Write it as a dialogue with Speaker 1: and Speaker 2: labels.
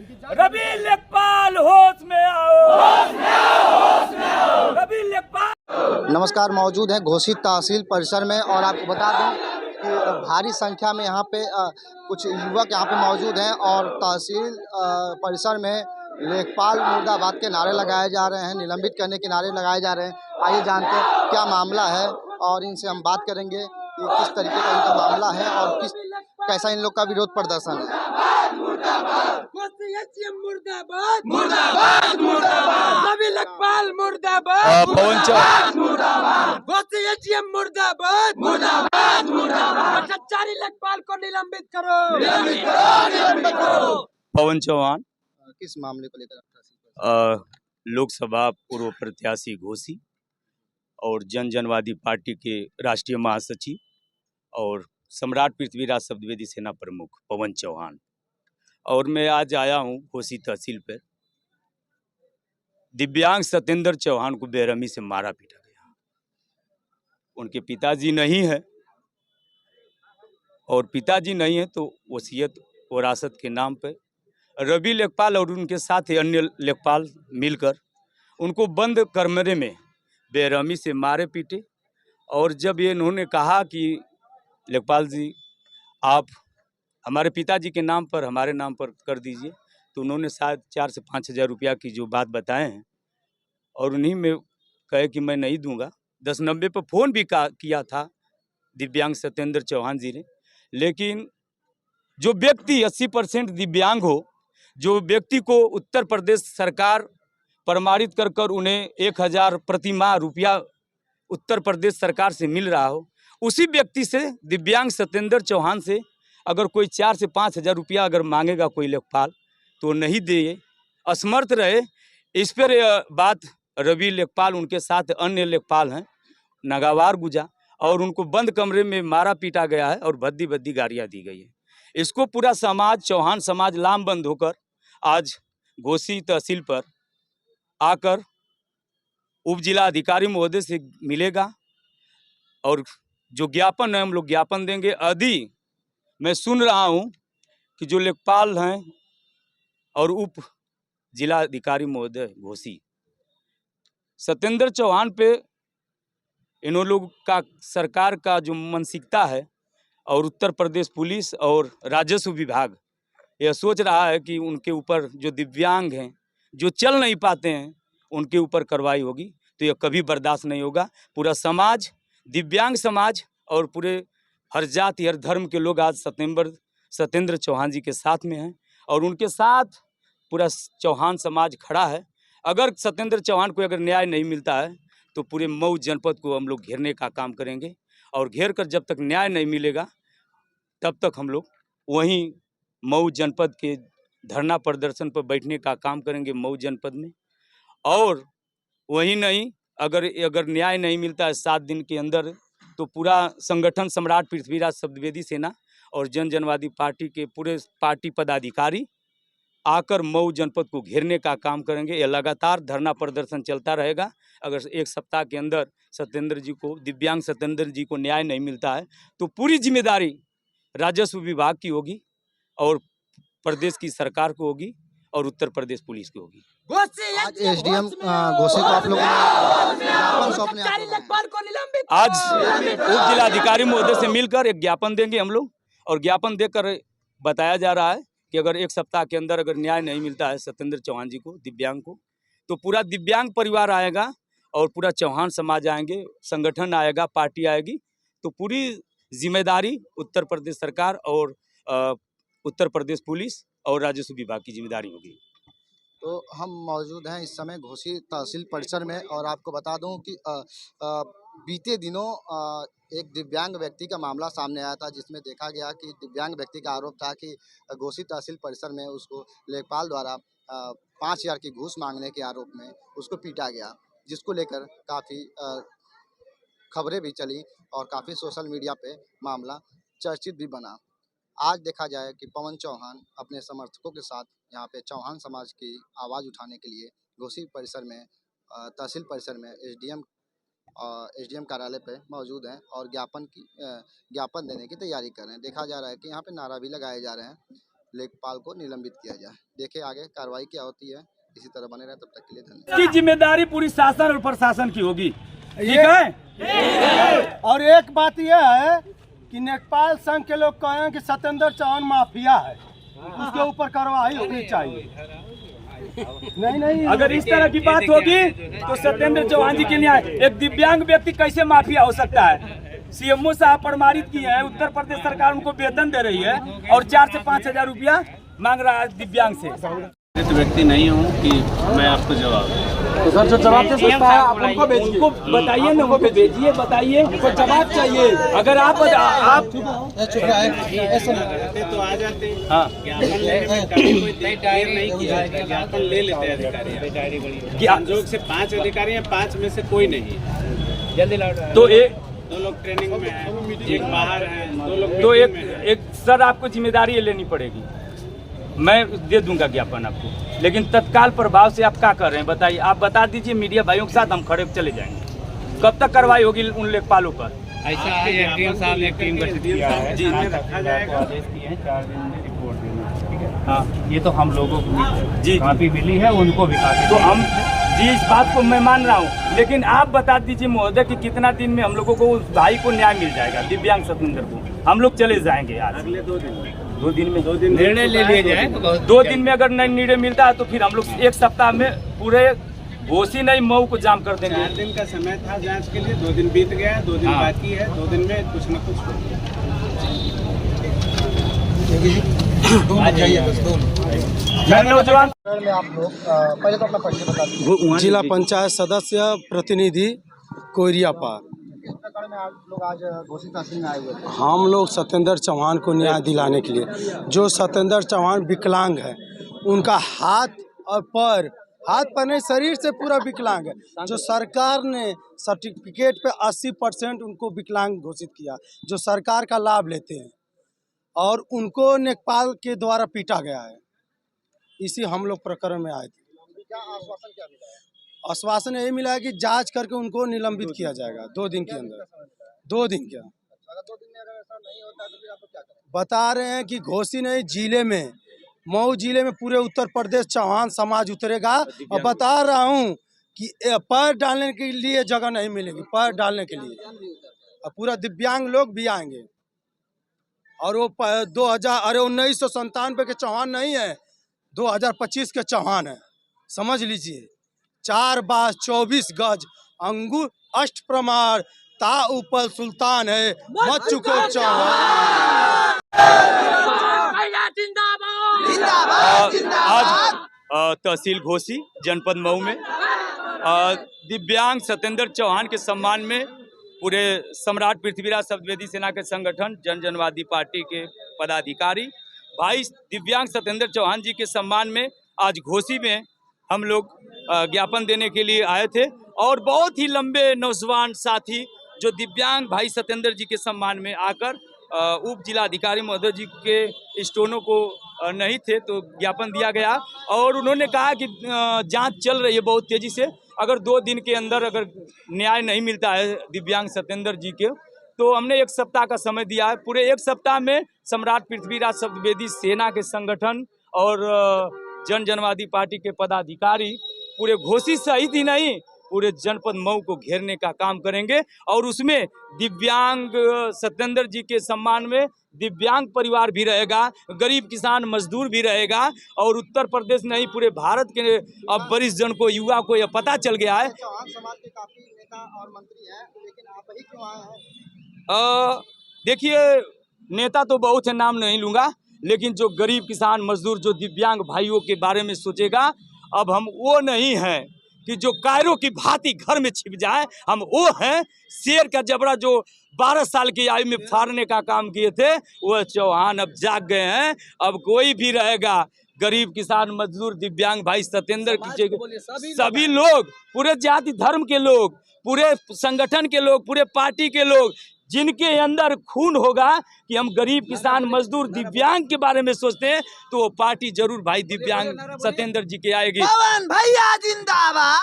Speaker 1: रवि लेखपाल होश में आओ, होश में आओ, होश में आओ। रवि लेखपाल।
Speaker 2: नमस्कार, मौजूद हैं घोषित तहसील परिसर में और आपको बता दें कि भारी संख्या में यहाँ पे कुछ युवक यहाँ पे मौजूद हैं और तहसील परिसर में लेखपाल मुर्दाबाद के नारे लगाए जा रहे हैं, निलंबित करने के नारे लगाए जा रहे हैं। आइए जानते हैं क्या मामला है और इनसे हम बात करेंगे कि किस तरीके का इनका मामला है और कैसा इन लोग का विरोध प्रदर्शन है।
Speaker 3: मुर्दाबाद मुर्दाबाद मुर्दाबाद रवि लेखपाल मुर्दाबाद
Speaker 1: पवन चौहान
Speaker 3: मुर्दाबाद मुर्दाबाद मुर्दाबाद मुर्दाबाद भ्रष्टाचारी लेखपाल को निलंबित करो, निलंबित करो, निलंबित करो।
Speaker 1: पवन चौहान
Speaker 2: किस मामले को लेकर?
Speaker 1: लोकसभा पूर्व प्रत्याशी घोषी और जनवादी पार्टी के राष्ट्रीय महासचिव और सम्राट पृथ्वीराज शब्दवेदी सेना प्रमुख पवन चौहान। और मैं आज आया हूं घोषी तहसील पर। दिव्यांग सत्येंद्र चौहान को बेरहमी से मारा पीटा गया। उनके पिताजी नहीं है और पिताजी नहीं है तो वसीयत विरासत के नाम पर रवि लेखपाल और उनके साथ अन्य लेखपाल मिलकर उनको बंद कमरे में बेरहमी से मारे पीटे। और जब ये इन्होंने कहा कि लेखपाल जी आप हमारे पिताजी के नाम पर हमारे नाम पर कर दीजिए, तो उन्होंने शायद 4 से 5 हज़ार रुपया की जो बात बताए हैं और उन्हीं में कहे कि मैं नहीं दूंगा। 1090 पर फ़ोन भी किया था दिव्यांग सत्येंद्र चौहान जी ने। लेकिन जो व्यक्ति 80% दिव्यांग हो, जो व्यक्ति को उत्तर प्रदेश सरकार प्रमाणित कर उन्हें 1000 प्रति माह रुपया उत्तर प्रदेश सरकार से मिल रहा हो, उसी व्यक्ति से दिव्यांग सत्येंद्र चौहान से अगर कोई 4 से 5 हज़ार रुपया अगर मांगेगा कोई लेखपाल तो नहीं दे, असमर्थ रहे। इस पर बात रवि लेखपाल उनके साथ अन्य लेखपाल हैं नागवार गुजा और उनको बंद कमरे में मारा पीटा गया है और भद्दी भद्दी गालियाँ दी गई है। इसको पूरा समाज, चौहान समाज लामबंद होकर आज घोषी तहसील पर आकर उप जिला अधिकारी महोदय से मिलेगा और जो ज्ञापन है हम लोग ज्ञापन देंगे। यदि मैं सुन रहा हूं कि जो लेखपाल हैं और उप जिला अधिकारी महोदय घोषी सत्येंद्र चौहान पे इन लोग का सरकार का जो मानसिकता है और उत्तर प्रदेश पुलिस और राजस्व विभाग यह सोच रहा है कि उनके ऊपर जो दिव्यांग हैं, जो चल नहीं पाते हैं, उनके ऊपर कार्रवाई होगी, तो यह कभी बर्दाश्त नहीं होगा। पूरा समाज, दिव्यांग समाज और पूरे हर जाति हर धर्म के लोग आज सत्येंद्र चौहान जी के साथ में हैं और उनके साथ पूरा चौहान समाज खड़ा है। अगर सत्येंद्र चौहान को अगर न्याय नहीं मिलता है तो पूरे मऊ जनपद को हम लोग घेरने का काम करेंगे और घेर कर जब तक न्याय नहीं मिलेगा तब तक हम लोग वहीं मऊ जनपद के धरना प्रदर्शन पर बैठने का काम करेंगे मऊ जनपद में। और वही नहीं, अगर न्याय नहीं मिलता है 7 दिन के अंदर तो पूरा संगठन सम्राट पृथ्वीराज शब्दवेदी सेना और जनवादी पार्टी के पूरे पार्टी पदाधिकारी आकर मऊ जनपद को घेरने का काम करेंगे। यह लगातार धरना प्रदर्शन चलता रहेगा। अगर 1 सप्ताह के अंदर दिव्यांग सत्येंद्र जी को न्याय नहीं मिलता है तो पूरी जिम्मेदारी राजस्व विभाग की होगी और प्रदेश की सरकार को होगी और उत्तर प्रदेश पुलिस की होगी।
Speaker 2: आज एसडीएम घोषी को आप लोग ज्ञापन सौंपने
Speaker 1: आज उप जिला अधिकारी महोदय से मिलकर एक ज्ञापन देंगे हम लोग और ज्ञापन देकर बताया जा रहा है कि अगर 1 सप्ताह के अंदर अगर न्याय नहीं मिलता है सत्येंद्र चौहान जी को, दिव्यांग को, तो पूरा दिव्यांग परिवार आएगा और पूरा चौहान समाज आएंगे, संगठन आएगा, पार्टी आएगी, तो पूरी जिम्मेदारी उत्तर प्रदेश सरकार और उत्तर प्रदेश पुलिस और राजस्व विभाग की जिम्मेदारी होगी।
Speaker 2: तो हम मौजूद हैं इस समय घोषी तहसील परिसर में और आपको बता दूं कि बीते दिनों एक दिव्यांग व्यक्ति का मामला सामने आया था जिसमें देखा गया कि दिव्यांग व्यक्ति का आरोप था कि घोषी तहसील परिसर में उसको लेखपाल द्वारा 5000 की घूस मांगने के आरोप में उसको पीटा गया, जिसको लेकर काफ़ी खबरें भी चली और काफ़ी सोशल मीडिया पे मामला चर्चित भी बना। आज देखा जाए कि पवन चौहान अपने समर्थकों के साथ यहाँ पे चौहान समाज की आवाज़ उठाने के लिए घोषी परिसर में तहसील परिसर में एसडीएम कार्यालय पे मौजूद हैं और ज्ञापन देने की तैयारी कर रहे हैं। देखा जा रहा है कि यहाँ पे नारा भी लगाए जा रहे हैं। लेखपाल को निलंबित किया जाए। देखें आगे कार्रवाई क्या होती है। इसी तरह बने रहे, तब तक के लिए धन्यवाद।
Speaker 1: इसकी जिम्मेदारी पूरी शासन और प्रशासन की होगी, ठीक है।
Speaker 4: और एक बात यह है कि लेखपाल संघ के लोग कहें कि सत्येंद्र चौहान माफिया है, उसके ऊपर कार्रवाई होनी चाहिए। नहीं
Speaker 1: अगर इस तरह की बात होगी तो सत्येंद्र चौहान जी के न्याय, एक दिव्यांग व्यक्ति कैसे माफिया हो सकता है? सीएमओ साहब प्रमाणित किए हैं, उत्तर प्रदेश सरकार उनको वेतन दे रही है और 4 से 5 हजार रुपया मांग रहा है दिव्यांग से।
Speaker 5: व्यक्ति नहीं हूँ कि मैं आपको जवाब
Speaker 4: तो सर जो जवाब दे सकता है आप उनको
Speaker 1: उनको बताइए ना, उनको भेजिए, बताइए, उनको जवाब चाहिए। अगर आप
Speaker 5: तो आ जाते।
Speaker 1: हाँ,
Speaker 5: देर नहीं किया, ज्ञापन ले लेते अधिकारी। संजोग से 5 अधिकारी हैं, 5 में से कोई नहीं है।
Speaker 1: तो एक
Speaker 5: 2 लोग ट्रेनिंग में हैं, एक बाहर हैं, 2 लोग
Speaker 1: तो
Speaker 5: मीटिंग में हैं।
Speaker 1: एक सर आपको जिम्मेदारी ये लेनी पड़ेगी। मैं दे दूंगा ज्ञापन आपको, लेकिन तत्काल प्रभाव से आप क्या कर रहे हैं बताइए। आप बता दीजिए मीडिया भाइयों के साथ, हम खड़े चले जाएंगे। कब तक कार्रवाई होगी उन लेखपालों पर?
Speaker 5: ऐसा है, एसडीएम साहब ने एक टीम गठित किया है
Speaker 1: जी,
Speaker 5: रखा जाएगा। आदेश किए हैं 4 दिन में रिपोर्ट देना, ठीक है।
Speaker 1: हाँ
Speaker 5: ये तो हम लोगों को
Speaker 1: जी
Speaker 5: काफी मिली है, उनको भी काफी।
Speaker 1: तो हम जी इस बात को मैं मान रहा हूँ, लेकिन आप बता दीजिए महोदय कि कितना दिन में हम लोगों को उस भाई को न्याय मिल जाएगा, दिव्यांग सत्येंद्र को? हम लोग चले जाएंगे आज
Speaker 5: अगले 2 दिन में।
Speaker 1: 2 दिन में
Speaker 5: निर्णय ले लिया जाए तो
Speaker 1: 2 दिन में अगर नहीं निर्णय मिलता है तो फिर हम लोग 1 सप्ताह में पूरे घोसी नहीं मऊ को जाम कर देंगे।
Speaker 5: 4 दिन का समय था जांच के लिए, 2 दिन बीत गया, 2 दिन
Speaker 1: हाँ।
Speaker 5: बाकी है, 2 दिन में कुछ न कुछ
Speaker 1: नौजवान
Speaker 2: में आप लोग पहले तो अपना परिचय बता दीजिए।
Speaker 4: जिला पंचायत सदस्य प्रतिनिधि कोयरियापार।
Speaker 2: किस प्रकार में आप लोग आज घोसी तहसील में आए हुए थे?
Speaker 4: हम लोग सत्येंद्र चौहान को न्याय दिलाने के लिए, जो सत्येंद्र चौहान विकलांग है, उनका हाथ पर नहीं, शरीर से पूरा विकलांग है। जो सरकार ने सर्टिफिकेट पे 80% उनको विकलांग घोषित किया, जो सरकार का लाभ लेते हैं, और उनको लेखपाल के द्वारा पीटा गया है। इसी हम लोग प्रकरण में आए थे।
Speaker 2: क्या आश्वासन क्या मिला है?
Speaker 4: आश्वासन यही मिला है कि जांच करके उनको निलंबित किया जाएगा 2 दिन के अंदर। 2 दिन क्या,
Speaker 2: अगर 2 दिन में अगर ऐसा नहीं होता है तो फिर आप लोग क्या करेंगे?
Speaker 4: बता रहे हैं कि घोसी नहीं, जिले में, मऊ जिले में पूरे उत्तर प्रदेश चौहान समाज उतरेगा। और बता रहा हूँ कि पैर डालने के लिए जगह नहीं मिलेगी, पैर डालने के लिए। और पूरा दिव्यांग लोग भी आएंगे। और वो 1997 के चौहान नहीं है, 2025 के चौहान है, समझ लीजिए। 4 बार 24 गज अंगूर अष्ट प्रमाण ता उपल सुल्तान है, मत चुको चौहान।
Speaker 1: आज तहसील घोसी जनपद मऊ में दिव्यांग सत्येंद्र चौहान के सम्मान में पूरे सम्राट पृथ्वीराज शब्दवेदी सेना के संगठन जन जनवादी पार्टी के पदाधिकारी भाई दिव्यांग सत्येंद्र चौहान जी के सम्मान में आज घोसी में हम लोग ज्ञापन देने के लिए आए थे। और बहुत ही लंबे नौजवान साथी जो दिव्यांग भाई सत्येंद्र जी के सम्मान में आकर उप जिलाधिकारी महोदय जी के स्टोनों को नहीं थे तो ज्ञापन दिया गया। और उन्होंने कहा कि जांच चल रही है बहुत तेज़ी से, अगर 2 दिन के अंदर अगर न्याय नहीं मिलता है दिव्यांग सत्येंद्र जी के तो हमने 1 सप्ताह का समय दिया है। पूरे 1 सप्ताह में सम्राट पृथ्वीराज शब्दवेदी सेना के संगठन और जन जनवादी पार्टी के पदाधिकारी पूरे घोसी सहित ही नहीं पूरे जनपद मऊ को घेरने का काम करेंगे। और उसमें दिव्यांग सत्येंद्र जी के सम्मान में दिव्यांग परिवार भी रहेगा, गरीब किसान मजदूर भी रहेगा। और उत्तर प्रदेश नहीं पूरे भारत के अब वरिष्ठ जन को, युवा को यह पता चल गया है।
Speaker 2: चौहान समाज के काफी नेता और मंत्री हैं, लेकिन आप ही क्यों आए हैं?
Speaker 1: देखिए नेता तो बहुत है, नाम नहीं लूँगा, लेकिन जो गरीब किसान मजदूर जो दिव्यांग भाइयों के बारे में सोचेगा, अब हम वो नहीं हैं कि जो कायरों की भांति घर में छिप जाए। हम वो हैं शेर का जबड़ा जो 12 साल की आयु में फाड़ने का काम किए थे, वह चौहान अब जाग गए हैं। अब कोई भी रहेगा, गरीब किसान मजदूर दिव्यांग भाई सत्येंद्र की सभी लोग, पूरे जाति धर्म के लोग, पूरे संगठन के लोग, पूरे पार्टी के लोग, जिनके अंदर खून होगा कि हम गरीब किसान मजदूर दिव्यांग के बारे में सोचते हैं तो वो पार्टी जरूर भाई दिव्यांग सत्येंद्र जी की आएगी।
Speaker 3: भैया जिंदाबाद।